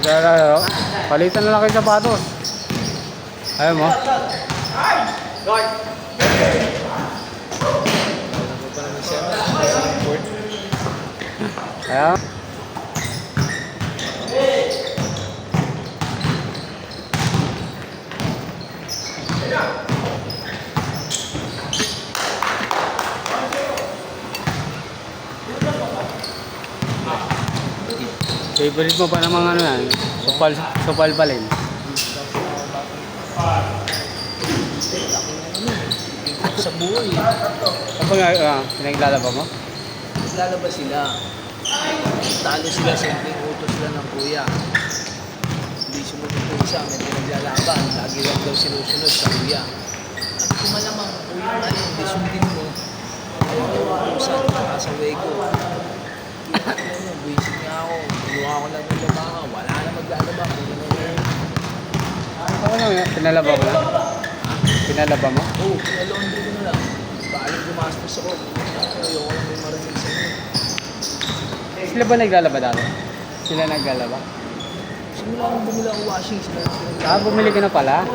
Lalaro. Palitan na lang kayo sapatos. Ayaw mo? Ayaw? Favorite mo pa namang ano yan? Supal balin. Sa buhay. Kapag pinaglalaba mo? Naglalabas sila. Talo sila sa yung utos sila ng kuya. Hindi sumunod po isa, may pinaglalaban. Lagi lang daw sinusunod sa kuya. At kung malamang kuya nga yun, hindi sundin mo. Ayaw daw utusan, nakasaway ko. Buisit nga ako. Kinuha ko lang ng labaha. Wala na maglalaba. Ano nga? Pinalaba mo na? Pinalaba mo? Oo, pinalaundry ko na lang. Baaling gumastos ako. Ayaw ko lang may marinig sa inyo. Sila ba naglalaba dati? Sila naglalaba? Simula akong bumili ako washing sila. Bumili ka na pala?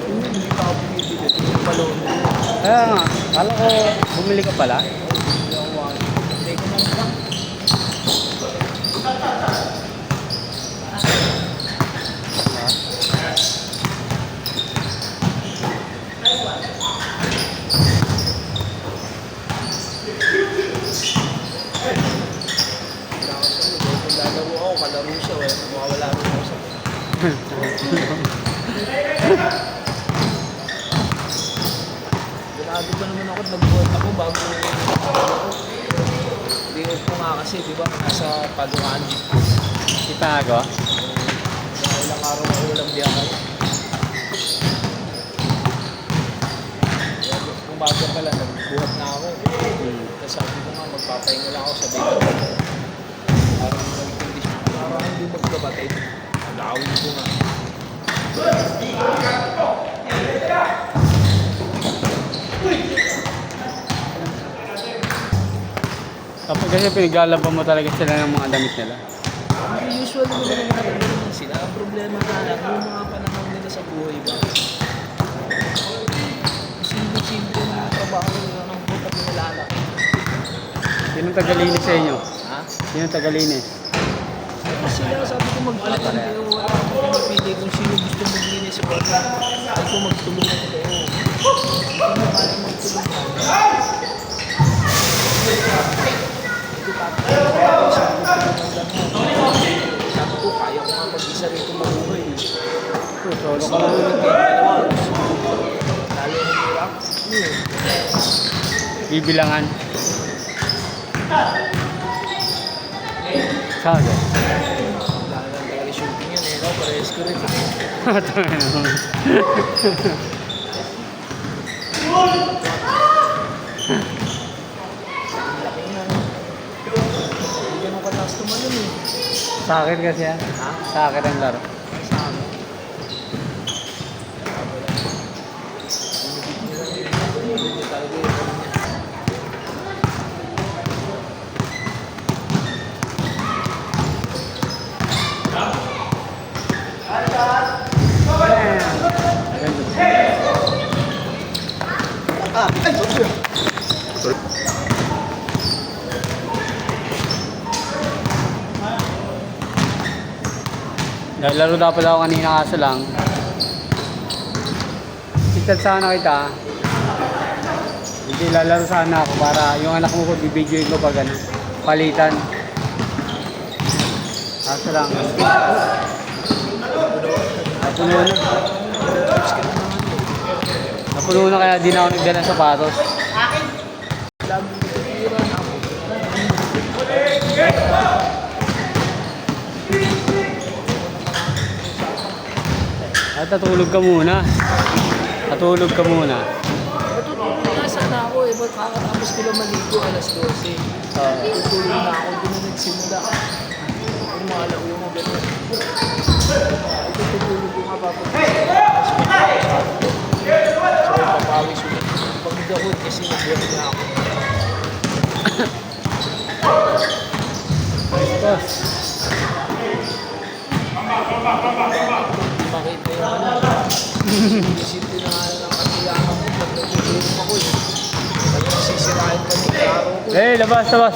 Hindi pa ako bumibili. Yung palaundry. Kaya nga, kala ko bumili ka pala. Hindi ako washing. Hindi ko lang pa. Lalago ako, kalaro siya, mawawala rin ako sa Grabe pa naman ako, nag-vote ako bago ako. Day-off ko nga kasi, di ba, nasa Paduan. Itago? Ilang araw ako walang biyahe. Umaga pala, nagbuhat na ako. Tapos sabi ko nga, magpapahinga lang ako sa baby. Parang hindi magkabatid. Nag-awin ko nga. Kapag kasi pinaglalaba mo talaga sila ng mga damit nila. Usually mo naman nakagaling sila. Ang problema na lang, yung mga panahon nila sa buhay ba? Simple-simple na trabaho nila ng puta pinalalaki. Sino tagalinis sa inyo? Ha? Sino tagalinis? Sila sabi ko mag-alin kayo, wala akong pinipili kung sino gusto maglinis sa bata. Ay ko magtulungan kayo. Hindi ko naman magtulungan. Ito tapos sabi ko, kaya ko nga mag-isa rin kung mabuhay. Solo So, ka lang. lalo yung hirap. Bibilangan. Saan ka? Lalo lang talaga shooting yun eh, no? Parehas ko rin. Hindi ganun ka-last tumalun eh. Sa akin kasi yan. Ha? Sa akin ang laro. Sa amin. Hindi talaga yung ano niya. Naglaro dapat ako kanina kaso lang. Kitad sana kita. Hindi lalaro sana ako para yung anak mo ko bibidyoin ko pag ano, palitan. Kaso lang. Napuno na. Napuno na kaya di na ako nagdala ng sapatos. Lagi titiran ako. At natulog ka muna. Natulog ka muna. Matutulog nga sana ako eh. Ba't kakatapos ko lang maligo alas 12? Tutulog na ako. Doon na nagsimula. Yung mga alaw yung mga ganun. Tutulog ko nga papagod. So, papawis ulit. Pagod ako kasi nagbuhat na ako. Tapos. Makita yung ano. Simple na nga lang ang katiyangan ko. Pag nagpipilip ako eh. Pag nasisirain pa yung klaro ko. Eh, labas, labas.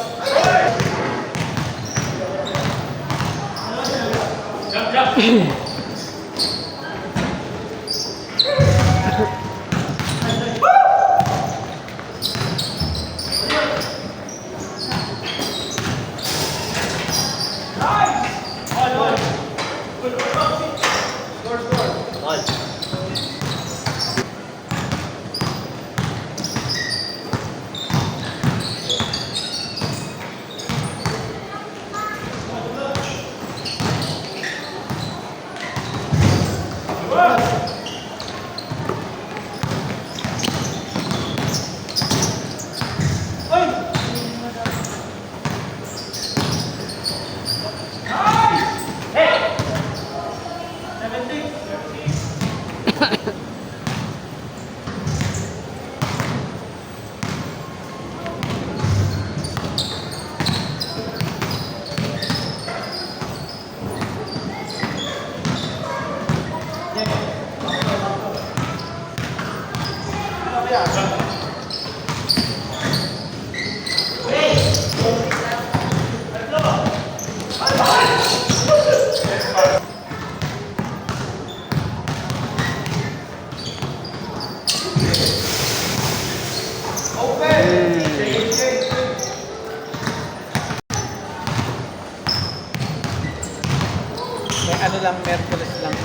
May ano lang, Merkulis lang.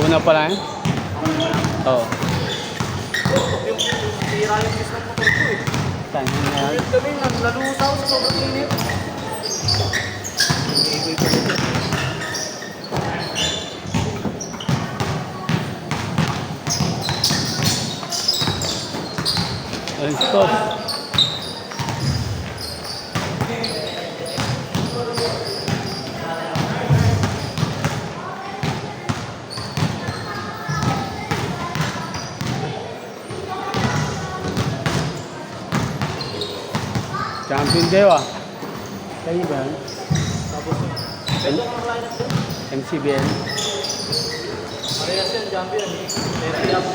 Una pa lang. Oo. Tira yung bis ng motor ko eh. Saan yun na yan? Kami, nalusaw sa sobrang init. Ayun, stop. Champion kayo ah. Kayo ba yan? MCBN. Parehas yan, champion. Pero yung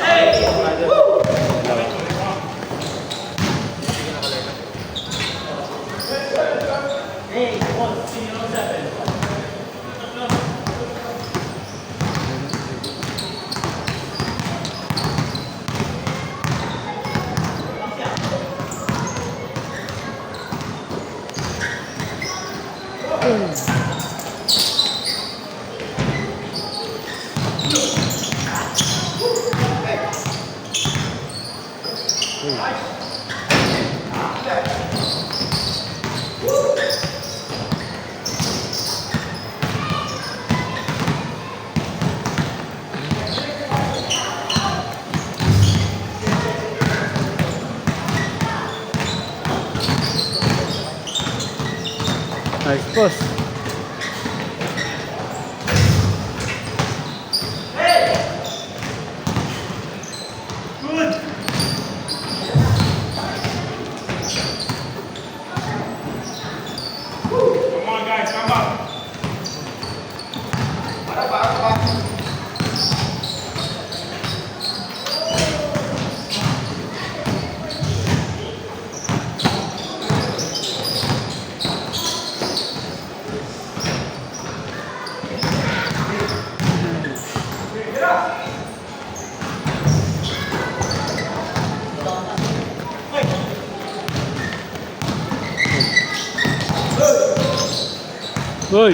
Nice boss. Uy!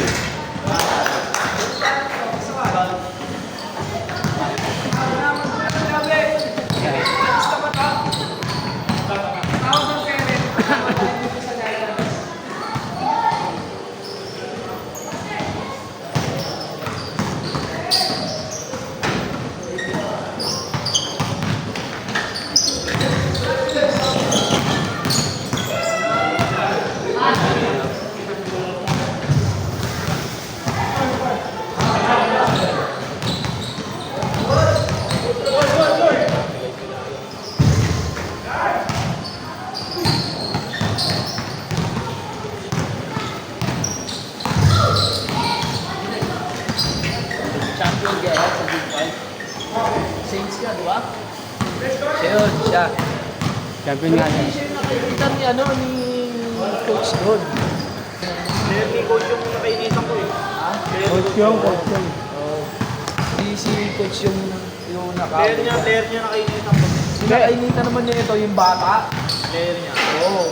siya, di ba? Siya yun, siya. Champion nga Hindi yan. siya yung nakikita ni, ano, ni Coach doon. Hindi coach yung nakainitan ko eh. Ha? Coach yung. Oo. Hindi si Coach yung Player niya nakainitan ko. Sinakainitan naman niya ito, yung bata. Player niya. Oo.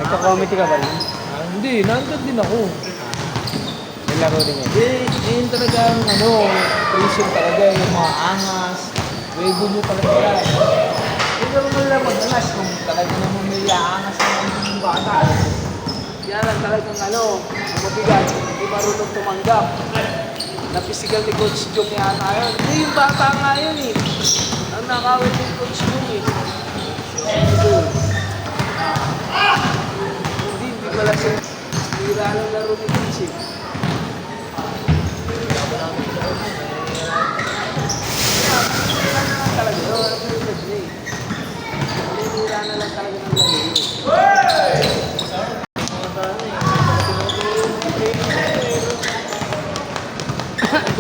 Nagka-committee ka ba yun? Hindi, nandun din ako. May laro din yun. Yun talagang, ano, pressure talaga, yung mga angas. Wego nyo talaga yan. Hindi naman nila madalas kung talaga naman may aangas na yung bata. Yan lang talagang, ano, ang mabigat, hindi marunong tumanggap. Na physical ni Coach Jong yata yun. Hindi, yung bata nga yun eh. Ang nakawin ni Coach Jong eh. Hindi pala siya. Bira lang laro ni Coach eh. Talaga, bira na lang talaga ng laro.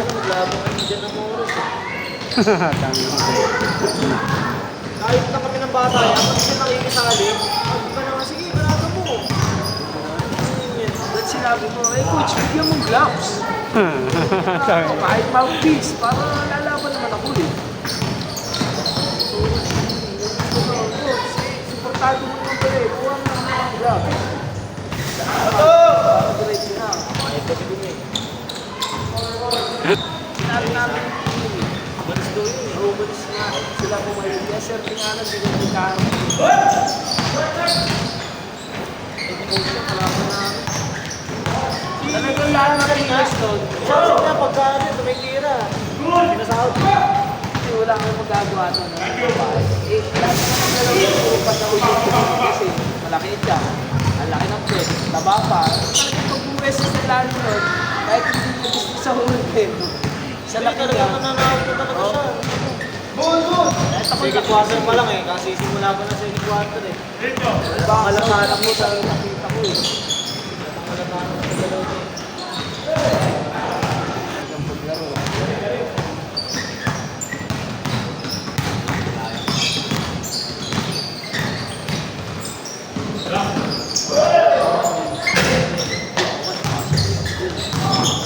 Maglabo kami dyan ng oras eh. Tama. Kahit na kami ng bata, kapag siya nakikisali, di ba naman, sige, barato mo. Ba't sinabi mo, eh coach, bigyan mong gloves. Sabi. Kahit mouthpiece, para lalaban naman ako eh. Coach, supportado mo naman pala eh. Kuha mo naman ang gloves. Diretso na. Ito din eh. Sinabi namin balis daw yun eh. Oo, balis nga. Sila pumayag. Yes, sir, tinganan. Hindi ko nagkakaroon. Ito po siya, kalaban namin. Talagang lahat na rin guys doon. Sabi niya, pagka ito, may tira. Pinasahod. Kasi wala kang magagawa doon. Eh, lahat na naman dalawa yung puro pa sa ulo. Kasi malaki siya. Ang laki ng pet. Taba pa. Talagang pag-uweses na lalo nun, kahit hindi niya gusto sa hulpin. Sa laki Talaga niya. nananawag na talaga siya. Kahit ako second quarter pa lang eh, kasi simula ko na second quarter eh. Baka alam mo sa nakita ko eh. Malamanan ko sa loob eh. Hanggang paglaro.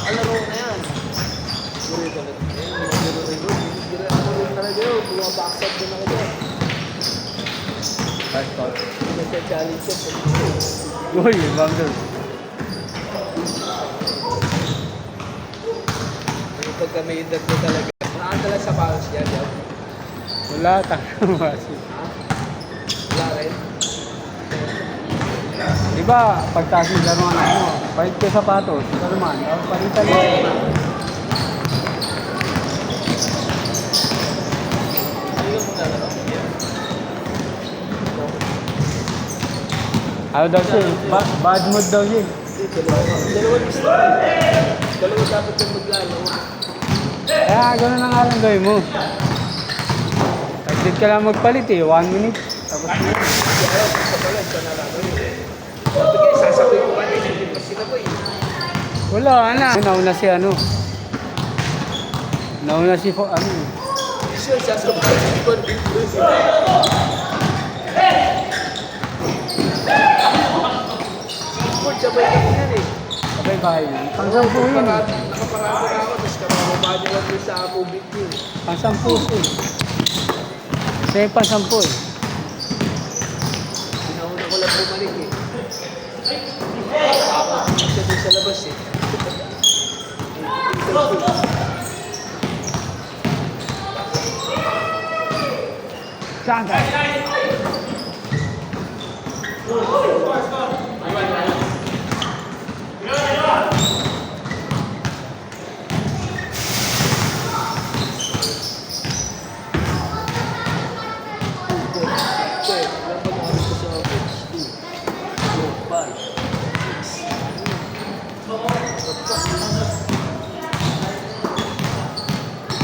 Alaro na yan. Guri talaga. Guri ako rin talaga yun. Bumabaksad din ako dyan. First call. Nagka-challenge yun. Uy, bang doon. Pagka may edad mo talaga. Nakakala sa paros yan, yan. Wala, tama. Ha? Wala rin. Di ba, pagtaas yung laruan mo, palit ka sapatos, ito naman, palitan mo. Ayun mo na lang. Ano daw siya, bad mood daw siya. Dalawa gusto ko. Dalawa dapat yung maglalaro. Kaya gano'n na nga lang gawin mo. Agad ka lang magpalit eh, 1 minute. Tapos na yun. Kaya sa pala, isa na lang. Sabi kayo, sasabihin ko kanina, hindi pa sila ko eh. Wala, na. Nauna si ano. Nauna si ano. Siya, sasabihin ko dito sila. Sipod, sabay kami yan eh. Sabay bahay mo. Pang-sampu yun. Nakaparado na ako, tapos kamababa nila doon sa tubig yun. Pang-sampu eh. Kasi pang-sampu eh. Pinauna ko lang bumalik eh. Siya doon sa labas eh. Saan ka?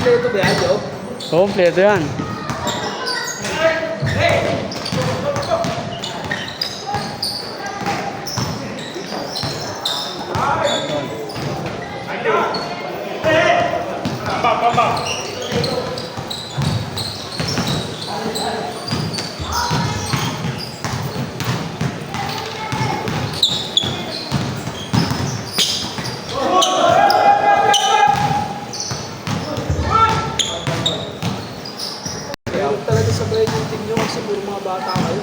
Kompleto ba yan, Job? Kompleto yan. nyo kasi puro mga bata kayo.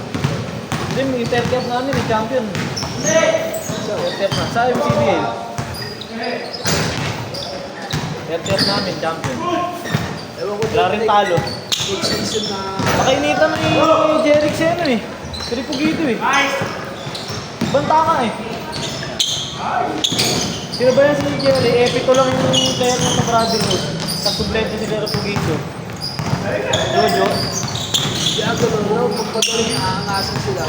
Hindi, may 30th namin eh, champion. Hindi! 30th na. Sa MCBL. 30th namin, champion. Ewan ko Wala rin talo. next season na... Nakainitan ni Jeric si ano eh. Si Ripugito eh. Banta ka eh. Sino ba yan si Jerry? Epito lang yung player ng sa Brotherhood. Sa sublente si Ripugito. Jojo. Kaya gano'n raw, pagpagaling aangasan sila.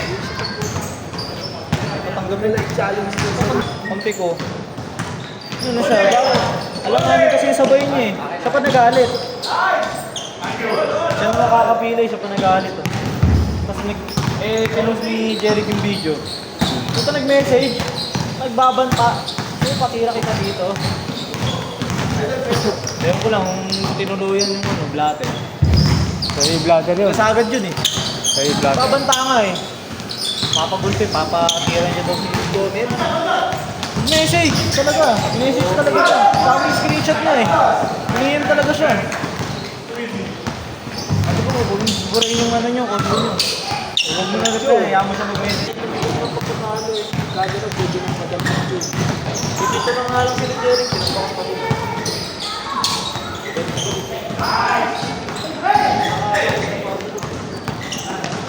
Patanggap May nila. like-challenge nila. Kampi ko. Ano na siya? Alam namin kasi yung sabay niya eh. Siya pa nagalit. Siya na nakakapilay, siya pa nagalit. Oh. Tapos pinost ni Jeric yung video. Ito nag-message, nagbabanta. Patira kita dito. Ewan ko lang kung tinuluyan yung blatter. Sa'yo blatter yun. Kasagad yun eh. Sa'yo blatter. Babanta nga eh. Papagulpi, papatira niya daw si Gonet. Message talaga. Message talaga siya. Saka may screenshot niya eh. Hinihim talaga siya. Ano ko, burahin yung ano niyo, audio niyo. Huwag mo na reply, ayaw mo siya mag-message. Ang pagkakalo eh. Gagawin pwede ng madam yun. Dito na nga lang sila Jeric, pinapakang pa rin.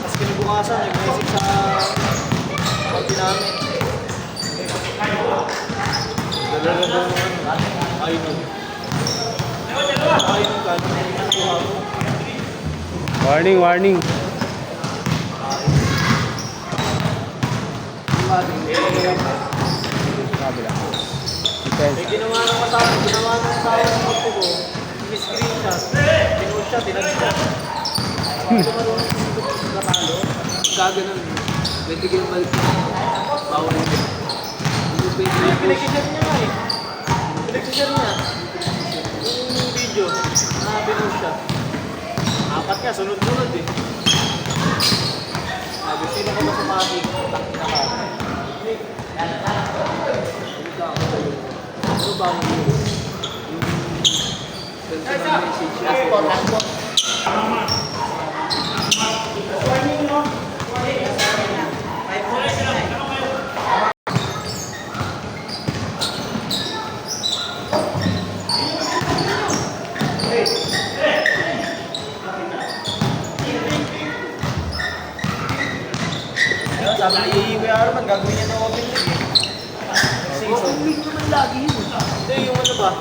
Tapos kinabukasan, nag-message sa party namin. Dalaga daw ng Ainog. Ainog ka, nakuha mo. Warning, warning. Kabila. May ginawa ng asawa ng magpo ko, screenshot, pinost siya, tinag-shot. Gaganon. Pwede kayo balik. Bawal ito. Hindi pwede yung post. Pinag-share niya nga eh. Pinag-share niya. Yung video na pinost siya. Apat nga, sunod-sunod eh. Sabi, sino ka ba sa mati? Tangin na ka. Ano ba mo yun? Yung personal message. Sabi ni Kuya Arman, gagawin niya ng open league eh. Open league naman lagi yun. Hindi, yung ano ba?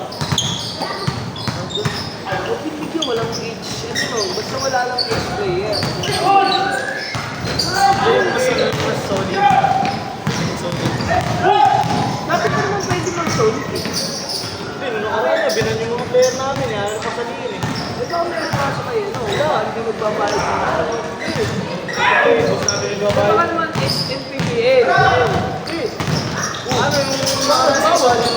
Open league yun, walang age. Ano, basta wala lang age player. Hindi, mas solid. Solid. Bakit mo naman pwede mag-solid eh? Hindi, nung nakaraan niya, binan yung mga player namin, ano pa sa liin eh. Ito ang meron kaso kayo, no? Wala, hindi magbabayad ng ano. Okay, so sabi ni Ito Babay. naman is MPBL. Ano yung bawal?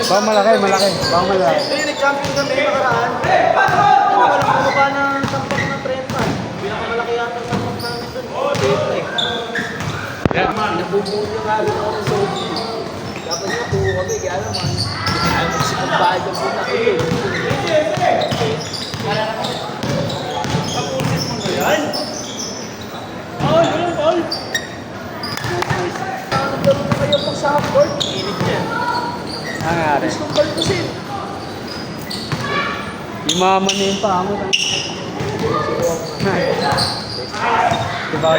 Baka malaki, malaki. Baka malaki. Hindi, nag-champion kami nakaraan. Walang bumaba ng tampak ng 30. Pinakamalaki yata ang tampak namin doon. Nabubuo niya nga agad ako ng solid. Dapat nga po kami, kaya naman. Ayaw mo kasi pagbayad ang muna ko yun. Naglaro na kayo pang sa court. Init yan. Ano nangyari? Gusto kong balpusin. Yung mama niya yung pangot. Diba?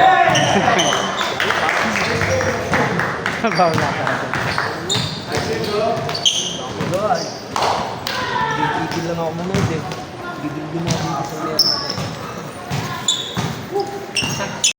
Bawal na ka. Gigil lang ako manood eh. Gigil din ako dito sa net.